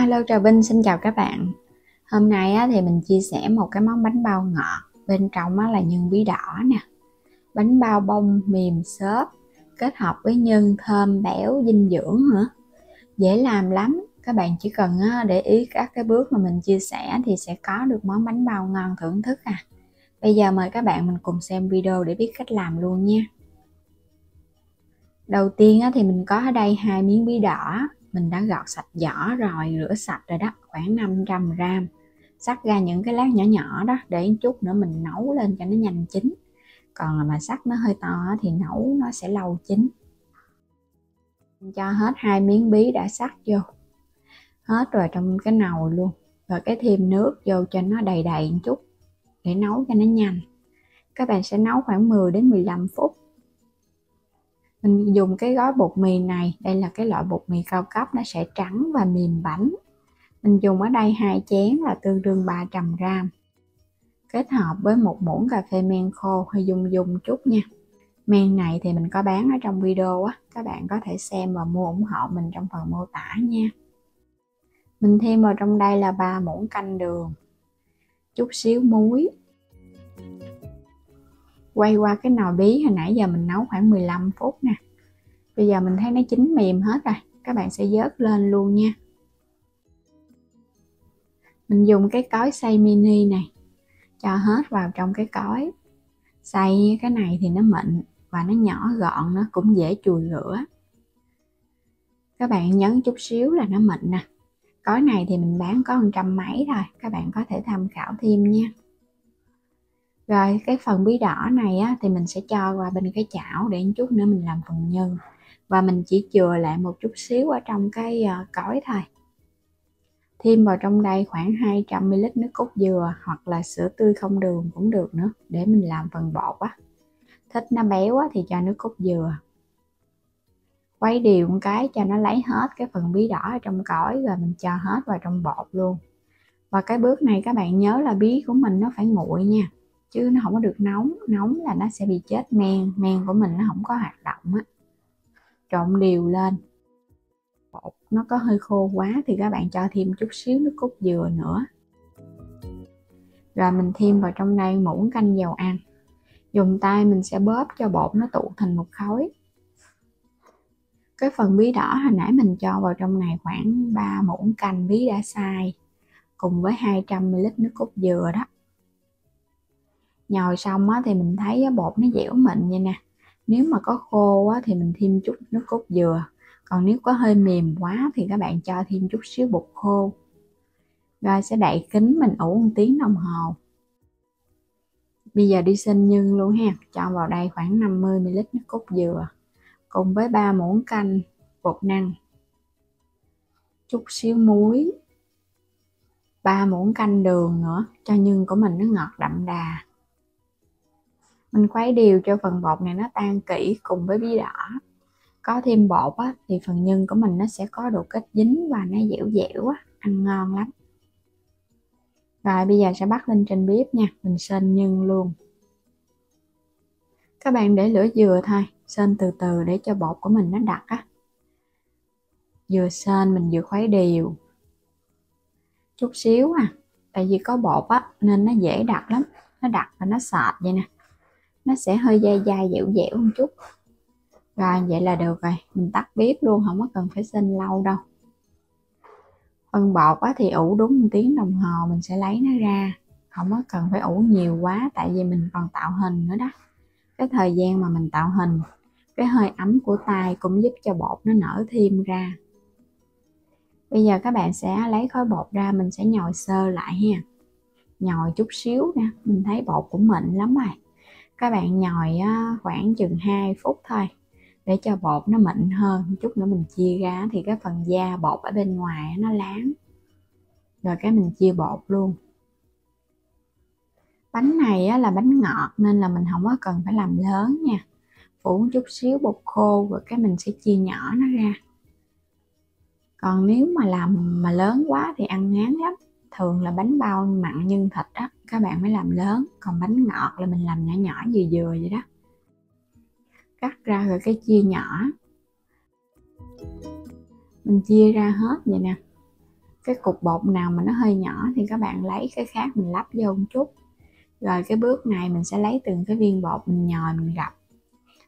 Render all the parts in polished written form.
Alo Trà Vinh xin chào các bạn. Hôm nay thì mình chia sẻ một cái món bánh bao ngọt. Bên trong là nhân bí đỏ nè. Bánh bao bông mềm xốp kết hợp với nhân thơm béo dinh dưỡng nữa. Dễ làm lắm. Các bạn chỉ cần để ý các cái bước mà mình chia sẻ thì sẽ có được món bánh bao ngon thưởng thức à. Bây giờ mời các bạn mình cùng xem video để biết cách làm luôn nha. Đầu tiên thì mình có ở đây 2 miếng bí đỏ. Mình đã gọt sạch vỏ rồi, rửa sạch rồi đó, khoảng 500g. Xắt ra những cái lát nhỏ nhỏ đó để chút nữa mình nấu lên cho nó nhanh chín. Còn mà xắt nó hơi to thì nấu nó sẽ lâu chín. Mình cho hết 2 miếng bí đã xắt vô. Hết rồi trong cái nồi luôn. Rồi cái thêm nước vô cho nó đầy đầy một chút để nấu cho nó nhanh. Các bạn sẽ nấu khoảng 10 đến 15 phút. Mình dùng cái gói bột mì này, đây là cái loại bột mì cao cấp, nó sẽ trắng và mềm bánh. Mình dùng ở đây 2 chén là tương đương 300g. Kết hợp với 1 muỗng cà phê men khô hơi dung chút nha. Men này thì mình có bán ở trong video á, các bạn có thể xem và mua ủng hộ mình trong phần mô tả nha. Mình thêm vào trong đây là 3 muỗng canh đường, chút xíu muối. Quay qua cái nồi bí hồi nãy giờ mình nấu khoảng 15 phút nè. Bây giờ mình thấy nó chín mềm hết rồi, các bạn sẽ vớt lên luôn nha. Mình dùng cái cối xay mini này, cho hết vào trong cái cối. Xay cái này thì nó mịn và nó nhỏ gọn, nó cũng dễ chùi rửa. Các bạn nhấn chút xíu là nó mịn nè. Cối này thì mình bán có 100 mấy thôi, các bạn có thể tham khảo thêm nha. Rồi cái phần bí đỏ này thì mình sẽ cho qua bên cái chảo để chút nữa mình làm phần nhân. Và mình chỉ chừa lại một chút xíu ở trong cái cối thôi. Thêm vào trong đây khoảng 200ml nước cốt dừa hoặc là sữa tươi không đường cũng được nữa, để mình làm phần bột á. Thích nó béo thì cho nước cốt dừa. Khuấy đều một cái cho nó lấy hết cái phần bí đỏ ở trong cối, rồi mình cho hết vào trong bột luôn. Và cái bước này các bạn nhớ là bí của mình nó phải nguội nha, chứ nó không có được nóng. Nóng là nó sẽ bị chết men của mình, nó không có hoạt động á. Trộn đều lên. Bột nó có hơi khô quá thì các bạn cho thêm chút xíu nước cốt dừa nữa. Rồi mình thêm vào trong đây muỗng canh dầu ăn. Dùng tay mình sẽ bóp cho bột nó tụ thành một khối. Cái phần bí đỏ hồi nãy mình cho vào trong này khoảng 3 muỗng canh bí đã xay, cùng với 200ml nước cốt dừa đó. Nhồi xong thì mình thấy bột nó dẻo mịn vậy nè. Nếu mà có khô thì mình thêm chút nước cốt dừa. Còn nếu có hơi mềm quá thì các bạn cho thêm chút xíu bột khô. Rồi sẽ đậy kính mình ủ 1 tiếng đồng hồ. Bây giờ đi xinh nhân luôn ha. Cho vào đây khoảng 50ml nước cốt dừa, cùng với 3 muỗng canh bột năng, chút xíu muối, 3 muỗng canh đường nữa cho nhân của mình nó ngọt đậm đà. Mình khuấy đều cho phần bột này nó tan kỹ cùng với bí đỏ. Có thêm bột thì phần nhân của mình nó sẽ có độ kết dính và nó dẻo dẻo ăn ngon lắm. Rồi bây giờ sẽ bắt lên trên bếp nha, mình sên nhân luôn. Các bạn để lửa vừa thôi, sên từ từ để cho bột của mình nó đặc á. Vừa sên mình vừa khuấy đều. Chút xíu tại vì có bột nên nó dễ đặc lắm. Nó đặc và nó sệt vậy nè. Nó sẽ hơi dai dai dẻo dẻo một chút. Rồi vậy là được rồi, mình tắt bếp luôn, không có cần phải sên lâu đâu. Phần bột thì ủ đúng 1 tiếng đồng hồ mình sẽ lấy nó ra. Không có cần phải ủ nhiều quá, tại vì mình còn tạo hình nữa đó. Cái thời gian mà mình tạo hình, cái hơi ấm của tay cũng giúp cho bột nó nở thêm ra. Bây giờ các bạn sẽ lấy khối bột ra, mình sẽ nhồi sơ lại ha. Nhồi chút xíu nè, mình thấy bột cũng mịn lắm rồi. Các bạn nhồi khoảng chừng 2 phút thôi, để cho bột nó mịn hơn. Chút nữa mình chia ra thì cái phần da bột ở bên ngoài nó láng. Rồi cái mình chia bột luôn. Bánh này là bánh ngọt nên là mình không có cần phải làm lớn nha. Phủ chút xíu bột khô rồi cái mình sẽ chia nhỏ nó ra. Còn nếu mà làm mà lớn quá thì ăn ngán lắm. Thường là bánh bao mặn nhân thịt đó, các bạn mới làm lớn. Còn bánh ngọt là mình làm nhỏ nhỏ vừa vừa vậy đó. Cắt ra rồi cái chia nhỏ. Mình chia ra hết vậy nè. Cái cục bột nào mà nó hơi nhỏ thì các bạn lấy cái khác mình lắp vô một chút. Rồi cái bước này mình sẽ lấy từng cái viên bột mình nhồi mình gập,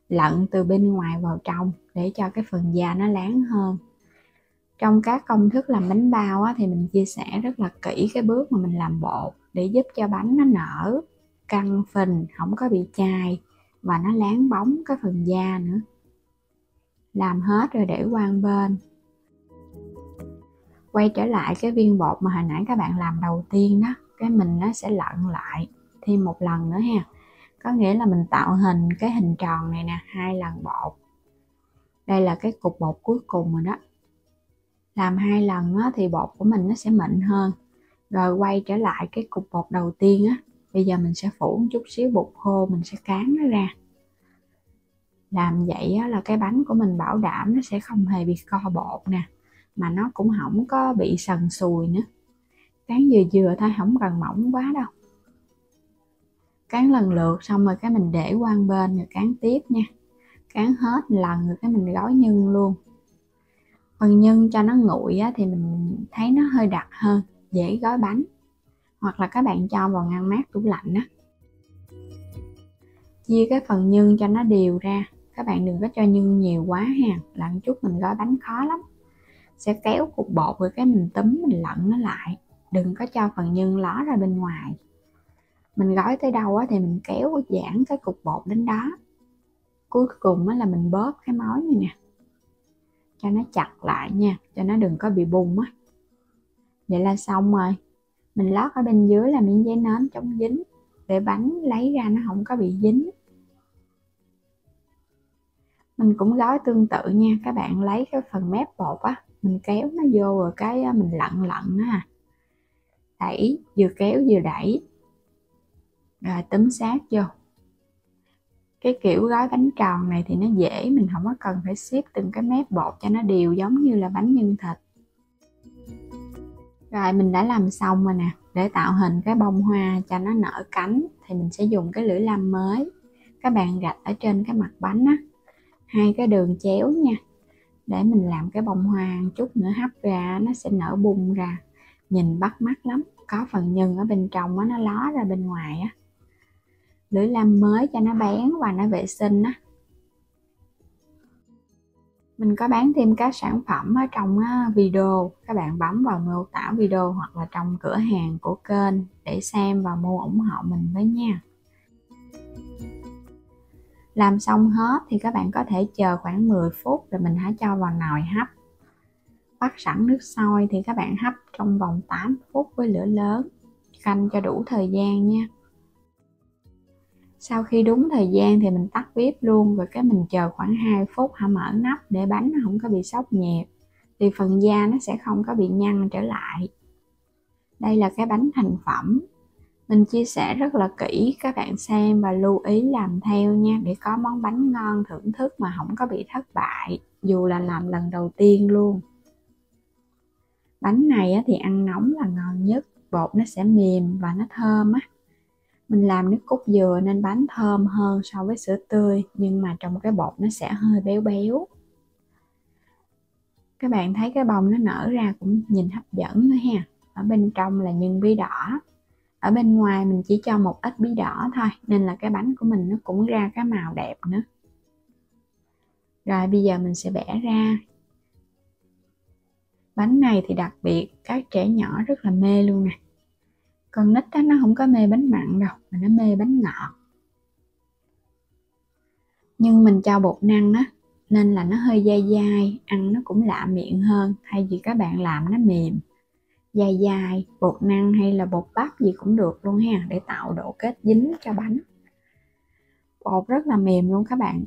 lận từ bên ngoài vào trong để cho cái phần da nó láng hơn. Trong các công thức làm bánh bao á, thì mình chia sẻ rất là kỹ cái bước mà mình làm bột để giúp cho bánh nó nở, căng phình, không có bị chai và nó láng bóng cái phần da nữa. Làm hết rồi để qua một bên. Quay trở lại cái viên bột mà hồi nãy các bạn làm đầu tiên đó, cái mình nó sẽ lận lại thêm một lần nữa ha. Có nghĩa là mình tạo hình cái hình tròn này nè 2 lần bột. Đây là cái cục bột cuối cùng rồi đó. Làm 2 lần á, thì bột của mình nó sẽ mịn hơn. Rồi quay trở lại cái cục bột đầu tiên á, bây giờ mình sẽ phủ một chút xíu bột khô, mình sẽ cán nó ra. Làm vậy á, là cái bánh của mình bảo đảm nó sẽ không hề bị co bột nè, mà nó cũng không có bị sần sùi nữa. Cán vừa vừa thôi, không cần mỏng quá đâu. Cán lần lượt xong rồi cái mình để qua một bên rồi cán tiếp nha. Cán hết lần rồi cái mình gói nhân luôn. Phần nhân cho nó nguội á, thì mình thấy nó hơi đặc hơn, dễ gói bánh. Hoặc là các bạn cho vào ngăn mát tủ lạnh á. Chia cái phần nhân cho nó đều ra. Các bạn đừng có cho nhân nhiều quá ha, lặn chút mình gói bánh khó lắm. Sẽ kéo cục bột rồi cái mình túm mình lặn nó lại. Đừng có cho phần nhân ló ra bên ngoài. Mình gói tới đâu á, thì mình kéo giãn cái cục bột đến đó. Cuối cùng á, là mình bóp cái mối này nè, cho nó chặt lại nha, cho nó đừng có bị bung á. Vậy là xong rồi. Mình lót ở bên dưới là miếng giấy nến chống dính, để bánh lấy ra nó không có bị dính. Mình cũng gói tương tự nha. Các bạn lấy cái phần mép bột á, mình kéo nó vô rồi cái mình lặn nó à. Đẩy, vừa kéo vừa đẩy. Rồi túm sát vô. Cái kiểu gói bánh tròn này thì nó dễ, mình không có cần phải xếp từng cái mép bột cho nó đều giống như là bánh nhân thịt. Rồi mình đã làm xong rồi nè. Để tạo hình cái bông hoa cho nó nở cánh thì mình sẽ dùng cái lưỡi lam mới. Các bạn gạch ở trên cái mặt bánh á, 2 cái đường chéo nha, để mình làm cái bông hoa một chút nữa, hấp ra nó sẽ nở bung ra, nhìn bắt mắt lắm. Có phần nhân ở bên trong á, nó ló ra bên ngoài á. Lưỡi lam mới cho nó bén và nó vệ sinh á. Mình có bán thêm các sản phẩm ở trong video, các bạn bấm vào mô tả video hoặc là trong cửa hàng của kênh để xem và mua ủng hộ mình với nha. Làm xong hết thì các bạn có thể chờ khoảng 10 phút rồi mình hãy cho vào nồi hấp. Bắt sẵn nước sôi thì các bạn hấp trong vòng 8 phút với lửa lớn, canh cho đủ thời gian nha. Sau khi đúng thời gian thì mình tắt bếp luôn, rồi cái mình chờ khoảng 2 phút hãy mở nắp để bánh nó không có bị sốc nhẹp, thì phần da nó sẽ không có bị nhăn trở lại. Đây là cái bánh thành phẩm. Mình chia sẻ rất là kỹ, các bạn xem và lưu ý làm theo nha, để có món bánh ngon thưởng thức mà không có bị thất bại, dù là làm lần đầu tiên luôn. Bánh này thì ăn nóng là ngon nhất, bột nó sẽ mềm và nó thơm á. Mình làm nước cốt dừa nên bánh thơm hơn so với sữa tươi, nhưng mà trong cái bột nó sẽ hơi béo béo. Các bạn thấy cái bông nó nở ra cũng nhìn hấp dẫn nữa ha. Ở bên trong là nhân bí đỏ. Ở bên ngoài mình chỉ cho một ít bí đỏ thôi, nên là cái bánh của mình nó cũng ra cái màu đẹp nữa. Rồi bây giờ mình sẽ bẻ ra. Bánh này thì đặc biệt, các trẻ nhỏ rất là mê luôn nè. Con nít đó, nó không có mê bánh mặn đâu, mà nó mê bánh ngọt. Nhưng mình cho bột năng á, nên là nó hơi dai dai, ăn nó cũng lạ miệng hơn. Thay vì các bạn làm nó mềm, dai dai, bột năng hay là bột bắp gì cũng được luôn ha, để tạo độ kết dính cho bánh. Bột rất là mềm luôn các bạn.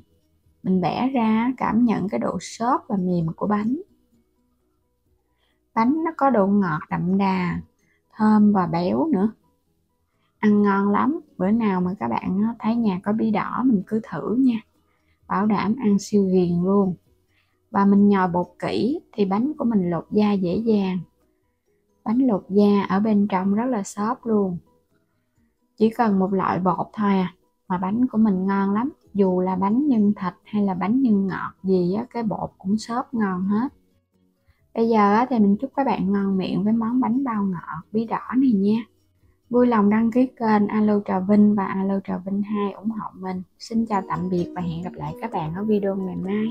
Mình bẻ ra cảm nhận cái độ xốp và mềm của bánh. Bánh nó có độ ngọt đậm đà, thơm và béo nữa. Ăn ngon lắm. Bữa nào mà các bạn thấy nhà có bí đỏ mình cứ thử nha. Bảo đảm ăn siêu ghiền luôn. Và mình nhồi bột kỹ thì bánh của mình lột da dễ dàng. Bánh lột da ở bên trong rất là xốp luôn. Chỉ cần một loại bột thôi à, mà bánh của mình ngon lắm. Dù là bánh nhân thịt hay là bánh nhân ngọt gì á, cái bột cũng xốp ngon hết. Bây giờ thì mình chúc các bạn ngon miệng với món bánh bao ngọt bí đỏ này nha. Vui lòng đăng ký kênh Alo Trà Vinh và Alo Trà Vinh 2 ủng hộ mình. Xin chào tạm biệt và hẹn gặp lại các bạn ở video ngày mai.